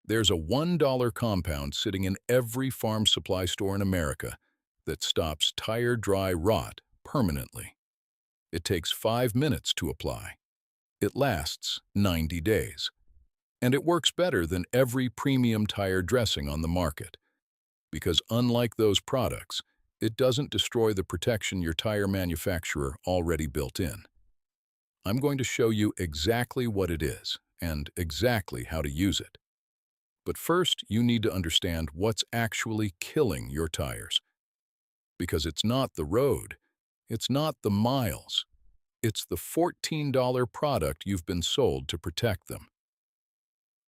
There's a $1 compound sitting in every farm supply store in America that stops tire dry rot permanently. It takes 5 minutes to apply. It lasts 90 days. And it works better than every premium tire dressing on the market. Because unlike those products, it doesn't destroy the protection your tire manufacturer already built in. I'm going to show you exactly what it is and exactly how to use it. But first, you need to understand what's actually killing your tires. Because it's not the road, it's not the miles, it's the $14 product you've been sold to protect them.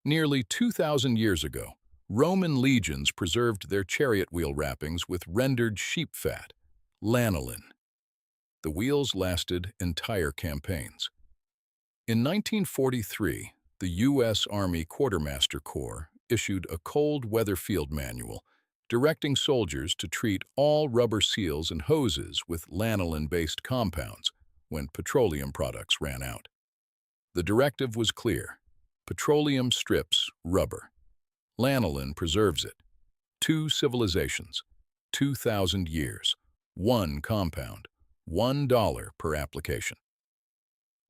Nearly 2,000 years ago, Roman legions preserved their chariot wheel wrappings with rendered sheep fat, lanolin. The wheels lasted entire campaigns. In 1943, the U.S. Army Quartermaster Corps issued a cold weather field manual directing soldiers to treat all rubber seals and hoses with lanolin-based compounds when petroleum products ran out. The directive was clear. Petroleum strips rubber. Lanolin preserves it. 2 civilizations, 2,000 years, 1 compound, $1 per application.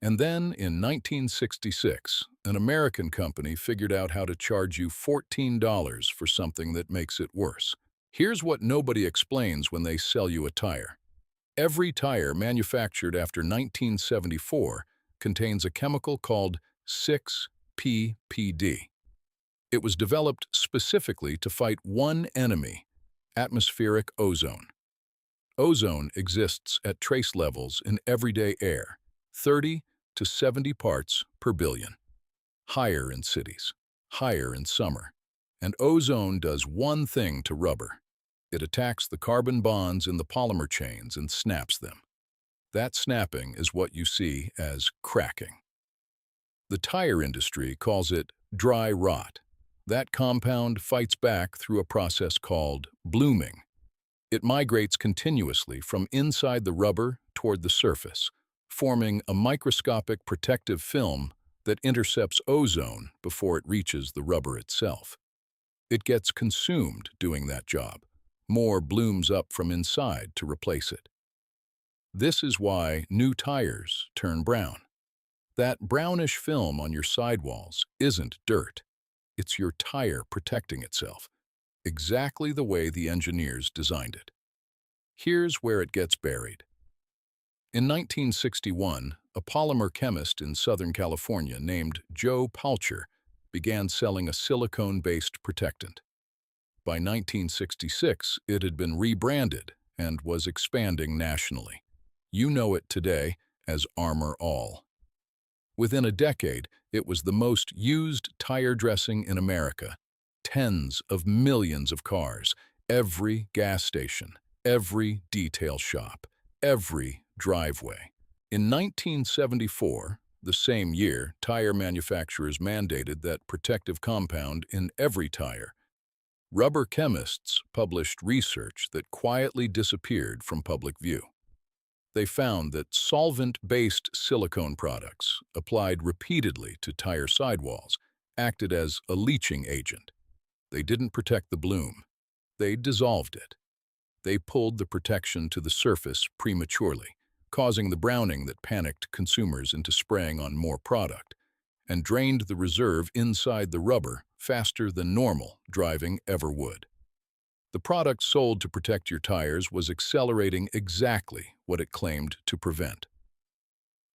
And then, in 1966, an American company figured out how to charge you $14 for something that makes it worse. Here's what nobody explains when they sell you a tire. Every tire manufactured after 1974 contains a chemical called 6-PPD. It was developed specifically to fight one enemy, atmospheric ozone. Ozone exists at trace levels in everyday air, 30 to 70 parts per billion. Higher in cities, higher in summer. And ozone does one thing to rubber. It attacks the carbon bonds in the polymer chains and snaps them. That snapping is what you see as cracking. The tire industry calls it dry rot. That compound fights back through a process called blooming. It migrates continuously from inside the rubber toward the surface, forming a microscopic protective film that intercepts ozone before it reaches the rubber itself. It gets consumed doing that job. More blooms up from inside to replace it. This is why new tires turn brown. That brownish film on your sidewalls isn't dirt. It's your tire protecting itself, exactly the way the engineers designed it. Here's where it gets buried. In 1961, a polymer chemist in Southern California named Joe Palcher began selling a silicone-based protectant. By 1966, it had been rebranded and was expanding nationally. You know it today as Armor All. Within a decade, it was the most used tire dressing in America. Tens of millions of cars, every gas station, every detail shop, every driveway. In 1974, the same year, tire manufacturers mandated that protective compound in every tire. Rubber chemists published research that quietly disappeared from public view. They found that solvent-based silicone products, applied repeatedly to tire sidewalls, acted as a leaching agent. They didn't protect the bloom. They dissolved it. They pulled the protection to the surface prematurely, causing the browning that panicked consumers into spraying on more product, and drained the reserve inside the rubber faster than normal driving ever would. The product sold to protect your tires was accelerating exactly what it claimed to prevent.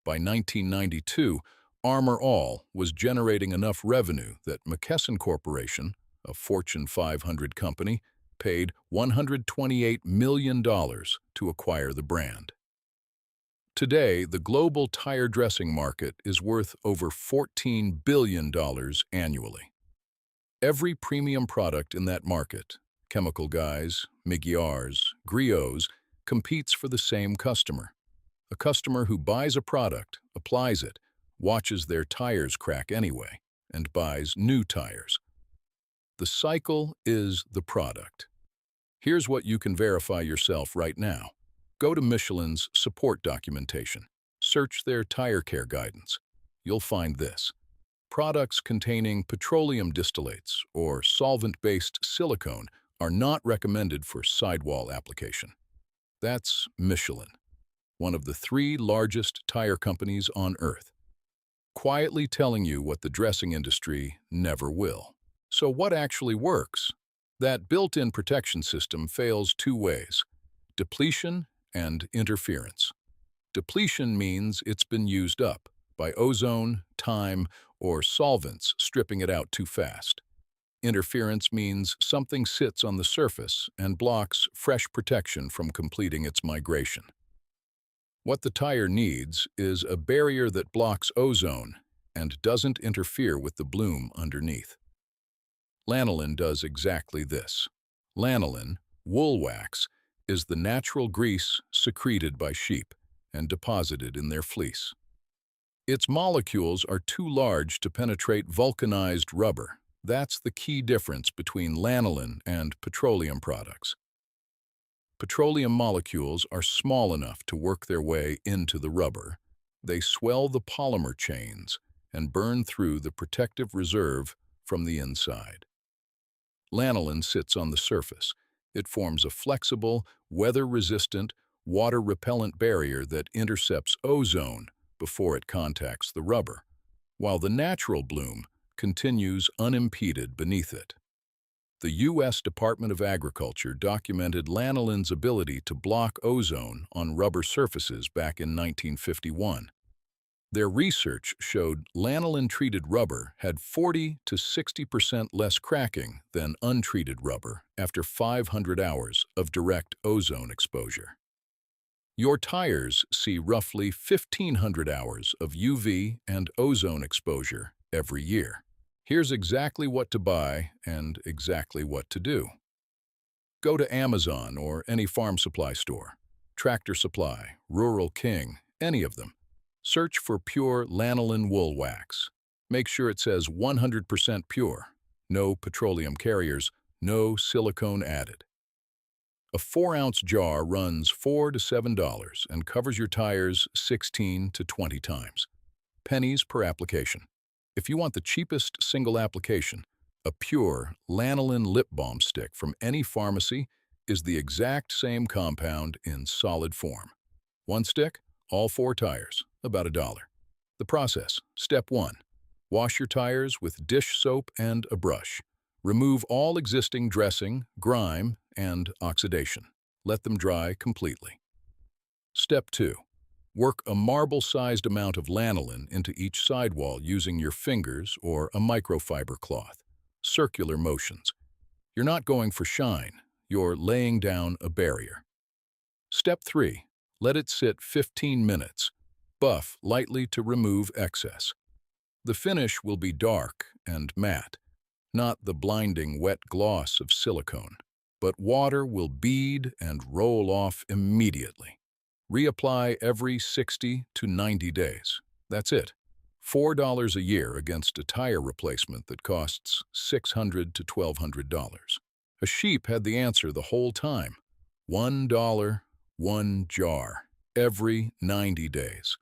By 1992, Armor All was generating enough revenue that McKesson Corporation, a Fortune 500 company, paid $128 million to acquire the brand. Today, the global tire dressing market is worth over $14 billion annually. Every premium product in that market, Chemical Guys, Miguiar's, Griots, competes for the same customer. A customer who buys a product, applies it, watches their tires crack anyway, and buys new tires. The cycle is the product. Here's what you can verify yourself right now. Go to Michelin's support documentation. Search their tire care guidance. You'll find this. Products containing petroleum distillates or solvent-based silicone are not recommended for sidewall application. That's Michelin, one of the 3 largest tire companies on Earth, quietly telling you what the dressing industry never will. So what actually works? That built-in protection system fails 2 ways: depletion and interference. Depletion means it's been used up by ozone, time, or solvents stripping it out too fast. Interference means something sits on the surface and blocks fresh protection from completing its migration. What the tire needs is a barrier that blocks ozone and doesn't interfere with the bloom underneath. Lanolin does exactly this. Lanolin, wool wax, is the natural grease secreted by sheep and deposited in their fleece. Its molecules are too large to penetrate vulcanized rubber. That's the key difference between lanolin and petroleum products. Petroleum molecules are small enough to work their way into the rubber. They swell the polymer chains and burn through the protective reserve from the inside. Lanolin sits on the surface. It forms a flexible, weather-resistant, water-repellent barrier that intercepts ozone before it contacts the rubber, while the natural bloom continues unimpeded beneath it. The U.S. Department of Agriculture documented lanolin's ability to block ozone on rubber surfaces back in 1951. Their research showed lanolin-treated rubber had 40 to 60% less cracking than untreated rubber after 500 hours of direct ozone exposure. Your tires see roughly 1,500 hours of UV and ozone exposure every year. Here's exactly what to buy and exactly what to do. Go to Amazon or any farm supply store, Tractor Supply, Rural King, any of them. Search for pure lanolin wool wax. Make sure it says 100% pure, no petroleum carriers, no silicone added. A 4-ounce jar runs $4 to $7 and covers your tires 16 to 20 times. Pennies per application. If you want the cheapest single application, a pure lanolin lip balm stick from any pharmacy is the exact same compound in solid form. 1 stick, all 4 tires, about $1. The process. Step 1. Wash your tires with dish soap and a brush. Remove all existing dressing, grime, and oxidation. Let them dry completely. Step 2. Work a marble-sized amount of lanolin into each sidewall using your fingers or a microfiber cloth. Circular motions. You're not going for shine. You're laying down a barrier. Step 3. Let it sit 15 minutes. Buff lightly to remove excess. The finish will be dark and matte, not the blinding wet gloss of silicone, but water will bead and roll off immediately. Reapply every 60 to 90 days. That's it. $4 a year against a tire replacement that costs $600 to $1,200. A sheep had the answer the whole time. $1, 1 jar, every 90 days.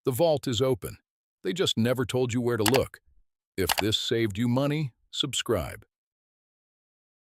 The vault is open. They just never told you where to look. If this saved you money, subscribe.